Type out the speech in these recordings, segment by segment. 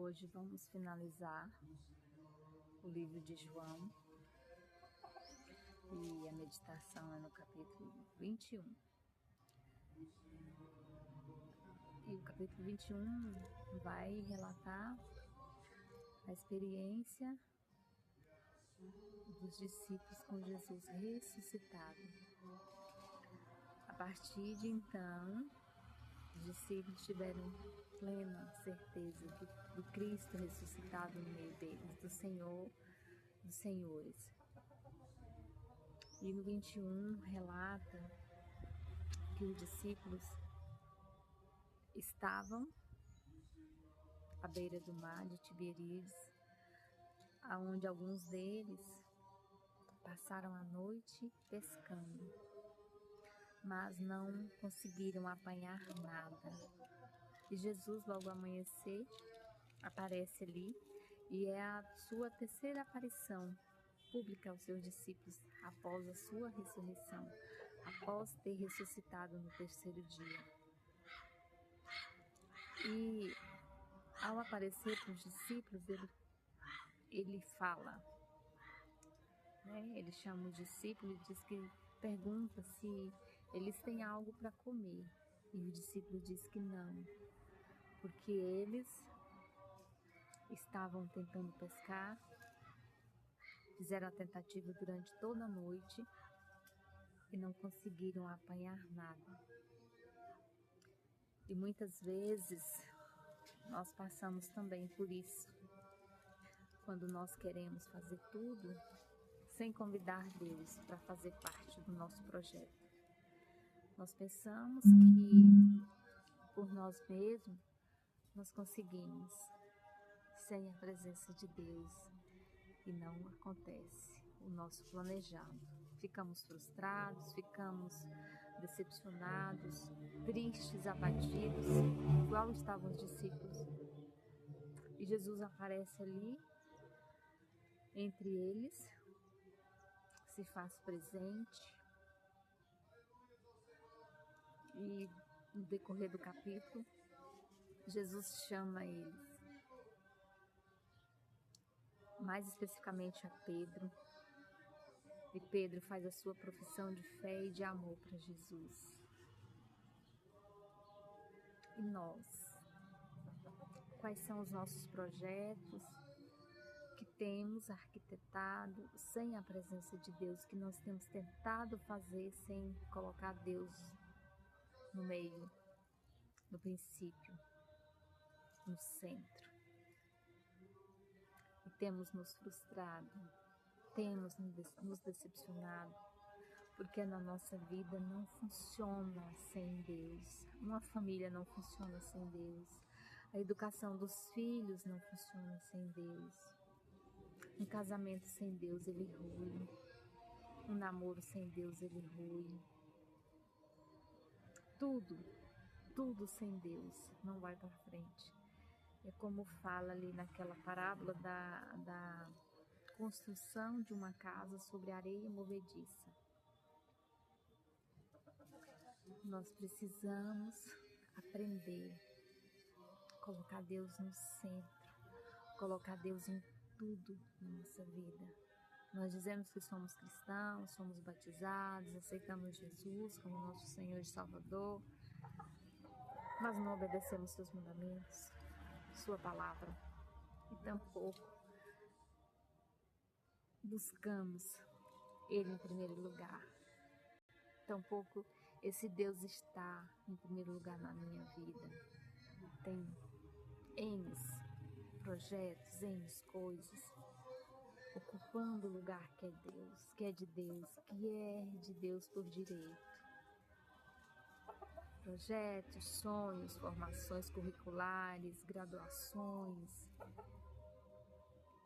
Hoje vamos finalizar o livro de João e a meditação é no capítulo 21. E o capítulo 21 vai relatar a experiência dos discípulos com Jesus ressuscitado. A partir de então, os discípulos tiveram plena certeza do Cristo ressuscitado no meio deles, do Senhor dos Senhores. E no 21 relata que os discípulos estavam à beira do mar de Tiberíades, onde alguns deles passaram a noite pescando, mas não conseguiram apanhar nada. E Jesus, logo ao amanhecer, aparece ali e é a sua terceira aparição pública aos seus discípulos após a sua ressurreição, após ter ressuscitado no terceiro dia. E ao aparecer para os discípulos, ele fala, né? Ele chama os discípulos e diz que pergunta se eles têm algo para comer. E o discípulo diz que não, porque eles estavam tentando pescar, fizeram a tentativa durante toda a noite e não conseguiram apanhar nada. E muitas vezes nós passamos também por isso, quando nós queremos fazer tudo sem convidar Deus para fazer parte do nosso projeto. Nós pensamos que por nós mesmos nós conseguimos, sem a presença de Deus, e não acontece o nosso planejado. Ficamos frustrados, ficamos decepcionados, tristes, abatidos, igual estavam os discípulos. E Jesus aparece ali, entre eles, se faz presente, e no decorrer do capítulo, Jesus chama eles, mais especificamente a Pedro, e Pedro faz a sua profissão de fé e de amor para Jesus. E nós? Quais são os nossos projetos que temos arquitetado sem a presença de Deus, que nós temos tentado fazer sem colocar Deus no meio, no princípio, no centro? E temos nos frustrado, temos nos decepcionado, porque na nossa vida não funciona sem Deus. Uma família não funciona sem Deus. A educação dos filhos não funciona sem Deus. Um casamento sem Deus, ele rui. Um namoro sem Deus, ele rui. Tudo sem Deus não vai para frente. É como fala ali naquela parábola da construção de uma casa sobre areia movediça. Nós precisamos aprender a colocar Deus no centro, colocar Deus em tudo na nossa vida. Nós dizemos que somos cristãos, somos batizados, aceitamos Jesus como nosso Senhor e Salvador, mas não obedecemos seus mandamentos, sua palavra, e tampouco buscamos Ele em primeiro lugar. Tampouco esse Deus está em primeiro lugar na minha vida. Tem N projetos, N coisas, ocupando o lugar que é Deus, que é de Deus por direito. Projetos, sonhos, formações curriculares, graduações,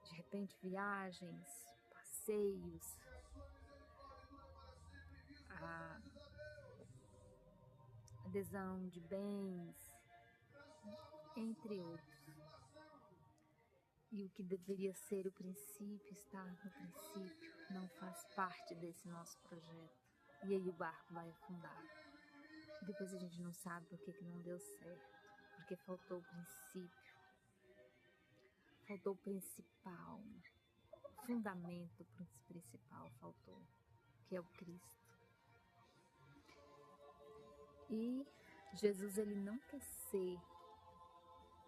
de repente viagens, passeios, a adesão de bens, entre outros. E o que deveria ser o princípio, estar no princípio, não faz parte desse nosso projeto. E aí o barco vai afundar. E depois a gente não sabe por que não deu certo, porque faltou o princípio. faltou o principal, o fundamento principal faltou, que é o Cristo. E Jesus, ele não quer ser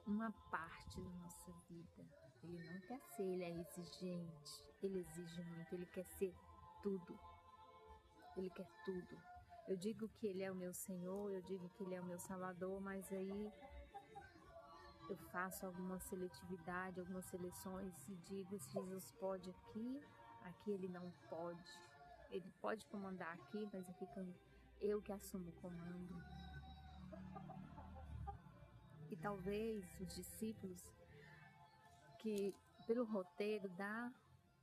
uma parte da nossa vida. Ele não quer ser, ele é exigente, ele exige muito, ele quer ser tudo. Ele quer tudo. Eu digo que ele é o meu Senhor, eu digo que ele é o meu Salvador, mas aí eu faço alguma seletividade, algumas seleções e digo se Jesus pode aqui, aqui ele não pode. Ele pode comandar aqui, mas aqui eu que assumo o comando. E talvez os discípulos, que pelo roteiro dá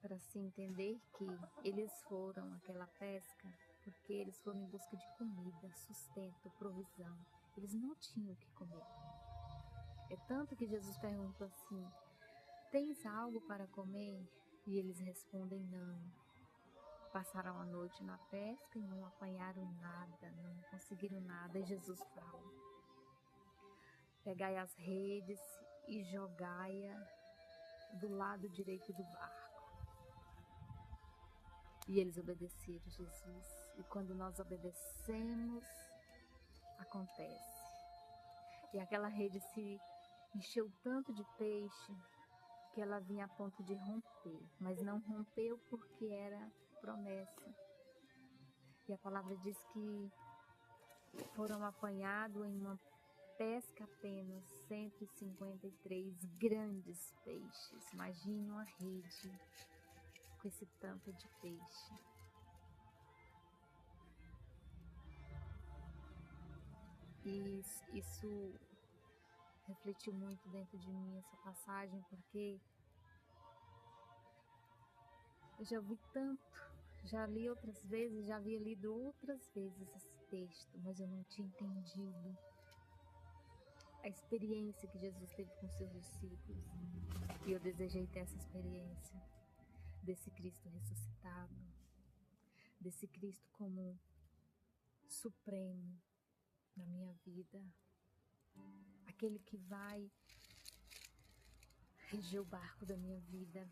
para se entender que eles foram àquela pesca porque eles foram em busca de comida, sustento, provisão. Eles não tinham o que comer. É tanto que Jesus perguntou assim: tens algo para comer? E eles respondem: não. Passaram a noite na pesca e não apanharam nada, não conseguiram nada. E Jesus fala: pegai as redes e jogai-a do lado direito do barco. E eles obedeceram Jesus. E quando nós obedecemos, acontece. E aquela rede se encheu tanto de peixe que ela vinha a ponto de romper. Mas não rompeu porque era promessa. E a palavra diz que foram apanhados em uma pesca apenas 153 grandes peixes. Imagine uma rede com esse tanto de peixe. E isso refletiu muito dentro de mim, essa passagem, porque eu já ouvi tanto, já li outras vezes, já havia lido outras vezes esse texto, mas eu não tinha entendido a experiência que Jesus teve com seus discípulos. E eu desejei ter essa experiência desse Cristo ressuscitado, desse Cristo como supremo na minha vida, aquele que vai reger o barco da minha vida,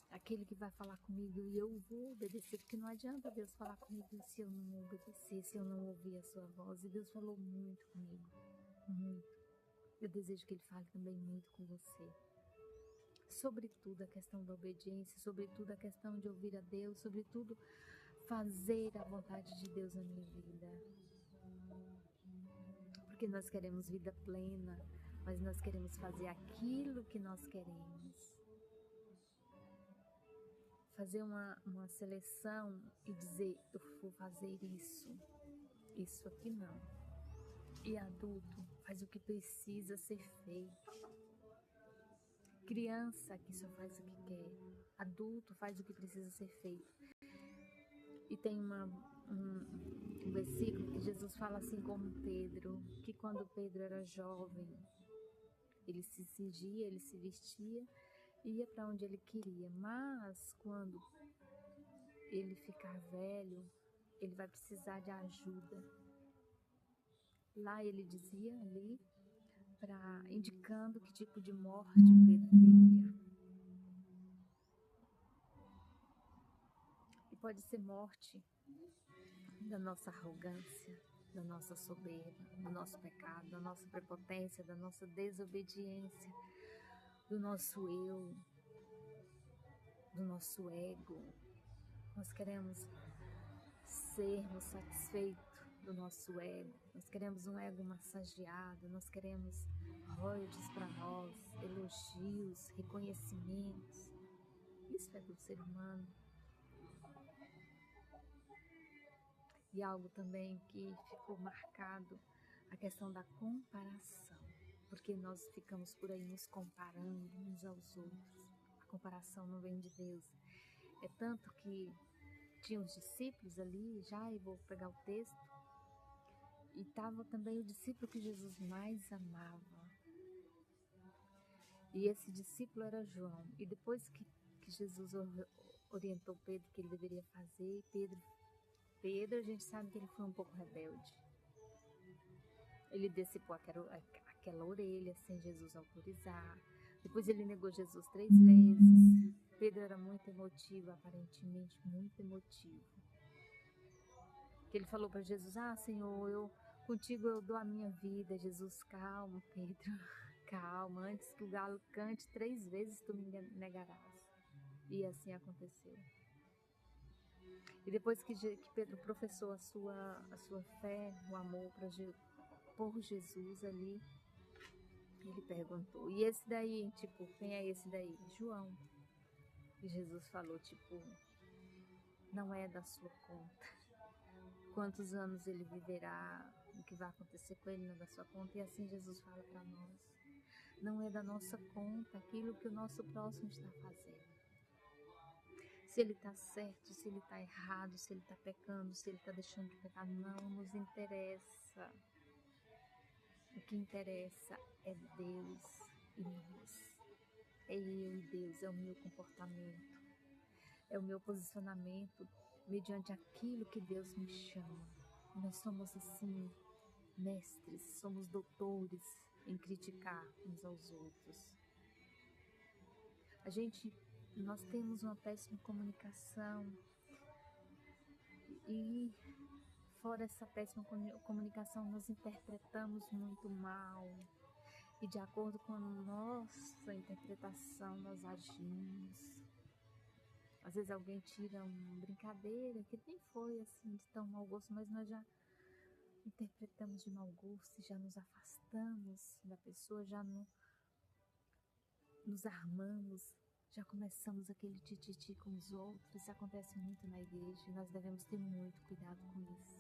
aquele que vai falar comigo e eu vou obedecer, porque não adianta Deus falar comigo se eu não obedecer, se eu não ouvir a sua voz. E Deus falou muito comigo, muito. Eu desejo que Ele fale também muito com você. Sobretudo a questão da obediência, sobretudo a questão de ouvir a Deus, sobretudo fazer a vontade de Deus na minha vida. Porque nós queremos vida plena, mas nós queremos fazer aquilo que nós queremos. Fazer uma seleção e dizer: eu vou fazer isso aqui não. E adulto faz o que precisa ser feito. Criança que só faz o que quer. Adulto faz o que precisa ser feito. E tem um versículo que Jesus fala assim como Pedro, que quando Pedro era jovem, ele se cingia, ele se vestia e ia para onde ele queria. Mas quando ele ficar velho, ele vai precisar de ajuda. Lá ele dizia ali, indicando que tipo de morte Pedro teria. E pode ser morte da nossa arrogância, da nossa soberba, do nosso pecado, da nossa prepotência, da nossa desobediência, do nosso eu, do nosso ego. Nós queremos sermos satisfeitos do nosso ego. Nós queremos um ego massageado, nós queremos royalties para nós, elogios, reconhecimentos. Isso é do ser humano. E algo também que ficou marcado, a questão da comparação. Porque nós ficamos por aí nos comparando uns aos outros. A comparação não vem de Deus. É tanto que tinha os discípulos ali, já, e vou pegar o texto, e estava também o discípulo que Jesus mais amava. E esse discípulo era João. E depois que Jesus orientou Pedro que ele deveria fazer, Pedro, a gente sabe que ele foi um pouco rebelde. Ele decepou aquela orelha sem Jesus autorizar. Depois ele negou Jesus 3 vezes. Pedro era muito emotivo, aparentemente muito emotivo. Que ele falou para Jesus: ah, Senhor, contigo eu dou a minha vida. Jesus: calma, Pedro, calma, antes que o galo cante 3 vezes tu me negarás. E assim aconteceu. E depois que Pedro professou a sua fé, o amor por Jesus ali, ele perguntou: e esse daí, tipo, quem é esse daí? João. E Jesus falou, tipo, não é da sua conta. Quantos anos ele viverá, o que vai acontecer com ele não é da sua conta. E assim Jesus fala para nós: não é da nossa conta aquilo que o nosso próximo está fazendo. Se ele está certo, se ele está errado, se ele está pecando, se ele está deixando de pecar, não nos interessa. O que interessa é Deus e nós. É eu e Deus, é o meu comportamento, é o meu posicionamento mediante aquilo que Deus me chama. E nós somos assim, mestres, somos doutores em criticar uns aos outros. Nós temos uma péssima comunicação e fora essa péssima comunicação nós interpretamos muito mal e de acordo com a nossa interpretação nós agimos. Às vezes alguém tira uma brincadeira que nem foi assim de tão mau gosto, mas nós já interpretamos de mau gosto e já nos afastamos da pessoa, já nos armamos, já começamos aquele tititi com os outros. Isso acontece muito na igreja e nós devemos ter muito cuidado com isso.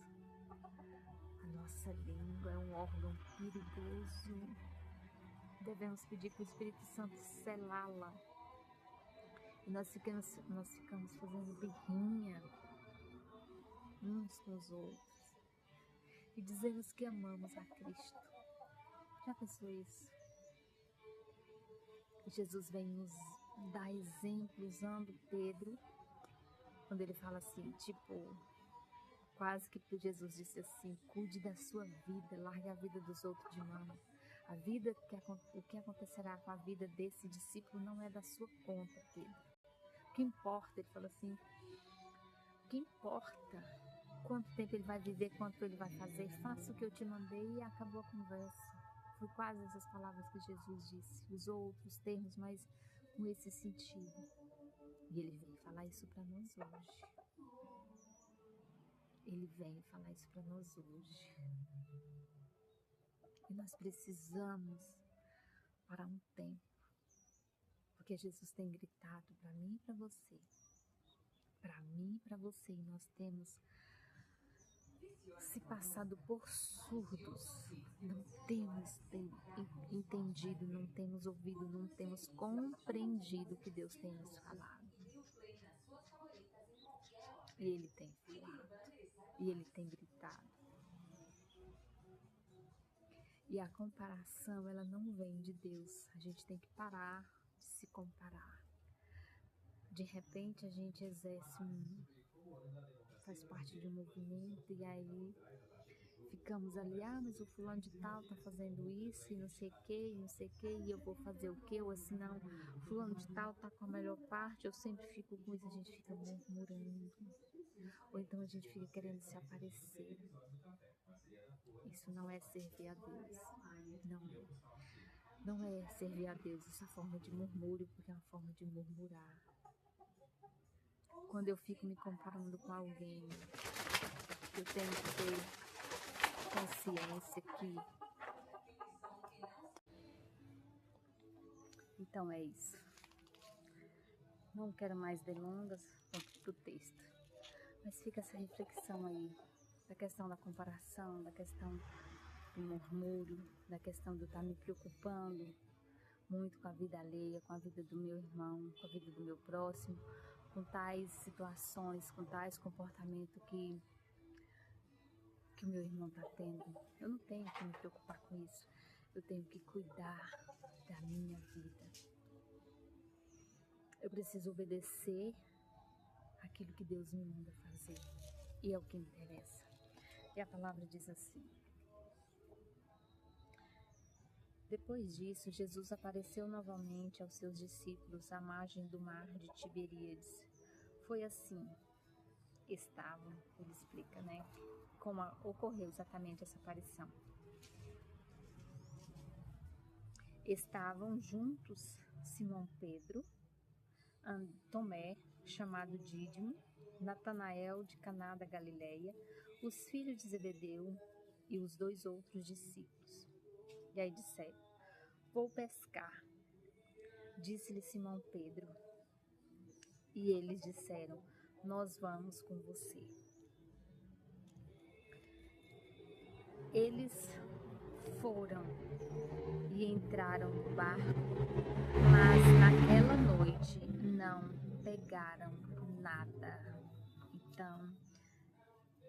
A nossa língua é um órgão perigoso. Devemos pedir para o Espírito Santo selá-la. E nós ficamos fazendo birrinha uns com os outros e dizemos que amamos a Cristo. Já pensou isso? Jesus vem nos dar exemplo usando Pedro, quando ele fala assim, tipo, quase que Jesus disse assim: cuide da sua vida, largue a vida dos outros de mão. O que acontecerá com a vida desse discípulo não é da sua conta, Pedro. O que importa, ele falou assim, o que importa quanto tempo ele vai viver, quanto ele vai fazer, faça o que eu te mandei e acabou a conversa. Foi quase essas palavras que Jesus disse, usou outros termos, mas com esse sentido. E ele vem falar isso para nós hoje. Ele vem falar isso para nós hoje. E nós precisamos parar um tempo, porque Jesus tem gritado para mim e para você. Para mim e para você, e nós temos se passado por surdos, não temos entendido, não temos ouvido, não temos compreendido o que Deus tem nos falado. E Ele tem falado, e Ele tem gritado. E a comparação, ela não vem de Deus, a gente tem que parar de se comparar. De repente a gente faz parte de um movimento e aí ficamos ali, mas o fulano de tal tá fazendo isso e não sei o que, e eu vou fazer o que, ou assim não, o fulano de tal tá com a melhor parte, eu sempre fico com isso, a gente fica murmurando, ou então a gente fica querendo se aparecer. Isso não é servir a Deus, não é servir a Deus, isso é uma forma de murmúrio, porque é uma forma de murmurar. Quando eu fico me comparando com alguém, eu tenho que ter consciência que... Então é isso. Não quero mais delongas pro texto, mas fica essa reflexão aí, da questão da comparação, da questão do murmúrio, da questão de eu estar me preocupando muito com a vida alheia, com a vida do meu irmão, com a vida do meu próximo, com tais situações, com tais comportamentos que o meu irmão está tendo. Eu não tenho que me preocupar com isso. Eu tenho que cuidar da minha vida. Eu preciso obedecer aquilo que Deus me manda fazer. E é o que interessa. E a palavra diz assim: Depois disso, Jesus apareceu novamente aos seus discípulos à margem do mar de Tiberíades. Foi assim, ele explica, né, como ocorreu exatamente essa aparição. Estavam juntos Simão Pedro, Tomé, chamado Dídimo, Natanael de Caná da Galileia, os filhos de Zebedeu e os 2 outros discípulos. E aí disseram: vou pescar, disse-lhe Simão Pedro. E eles disseram: nós vamos com você. Eles foram e entraram no barco, mas naquela noite não pegaram nada. Então,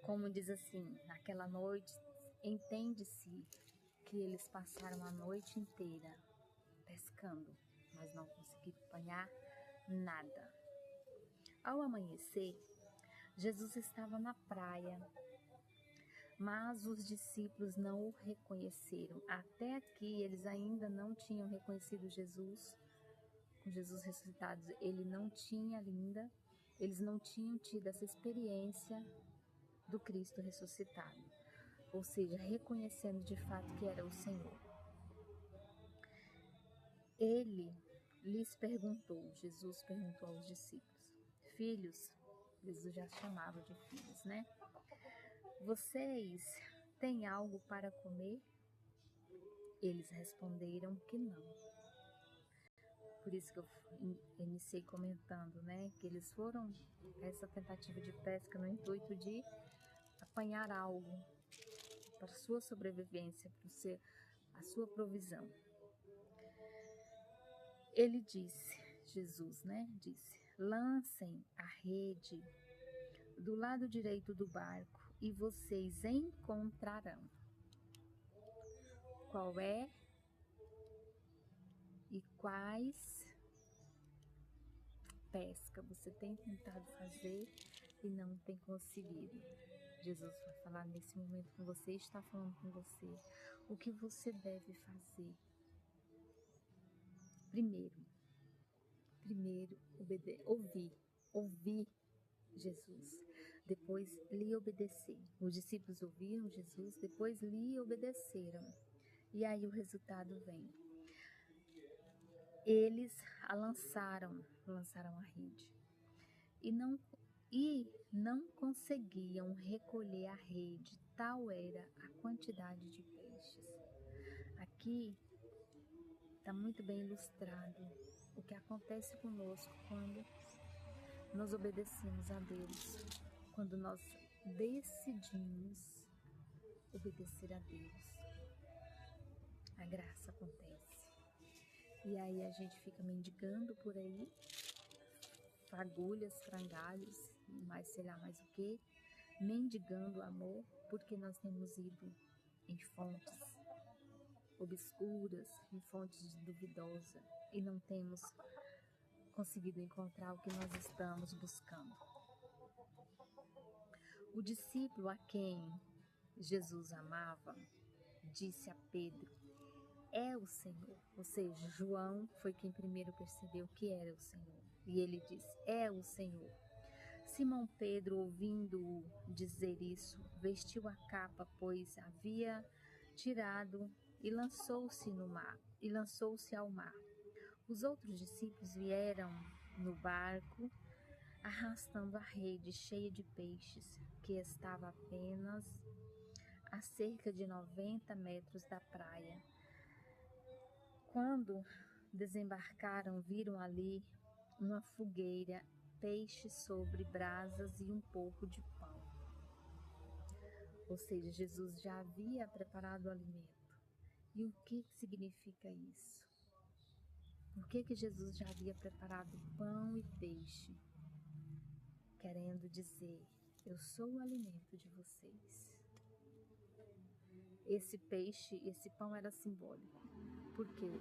como diz assim, naquela noite, entende-se que eles passaram a noite inteira pescando, mas não conseguiram apanhar nada. Ao amanhecer, Jesus estava na praia, mas os discípulos não o reconheceram. Até aqui, eles ainda não tinham reconhecido Jesus. Com Jesus ressuscitado, eles não tinham tido essa experiência do Cristo ressuscitado, ou seja, reconhecendo de fato que era o Senhor. Jesus perguntou aos discípulos: filhos, Jesus já chamava de filhos, né? Vocês têm algo para comer? Eles responderam que não. Por isso que eu iniciei comentando, né? Que eles foram a essa tentativa de pesca no intuito de apanhar algo para a sua sobrevivência, para a sua provisão. Jesus, né? Disse: lancem a rede do lado direito do barco e vocês encontrarão. Qual é e quais pesca você tem tentado fazer e não tem conseguido? Jesus vai falar nesse momento com você, está falando com você. O que você deve fazer? Primeiro, ouvir Jesus, depois lhe obedecer. Os discípulos ouviram Jesus, depois lhe obedeceram. E aí o resultado vem. Eles lançaram a rede e não conseguiam recolher a rede, tal era a quantidade de peixes. Aqui está muito bem ilustrado o que acontece conosco quando nós obedecemos a Deus, quando nós decidimos obedecer a Deus. A graça acontece. E aí a gente fica mendigando por aí, fagulhas, frangalhos, mais sei lá mais o que, mendigando amor, porque nós temos ido em fontes obscuras, em fontes duvidosas, e não temos conseguido encontrar o que nós estamos buscando. O discípulo a quem Jesus amava disse a Pedro: é o Senhor. Ou seja, João foi quem primeiro percebeu que era o Senhor. E ele disse: é o Senhor. Simão Pedro, ouvindo-o dizer isso, vestiu a capa, pois havia tirado, e lançou-se ao mar. Os outros discípulos vieram no barco, arrastando a rede cheia de peixes, que estava apenas a cerca de 90 metros da praia. Quando desembarcaram, viram ali uma fogueira, peixes sobre brasas e um pouco de pão. Ou seja, Jesus já havia preparado o alimento. E o que significa isso? Por que Jesus já havia preparado pão e peixe? Querendo dizer: eu sou o alimento de vocês. Esse peixe, esse pão era simbólico. Por quê?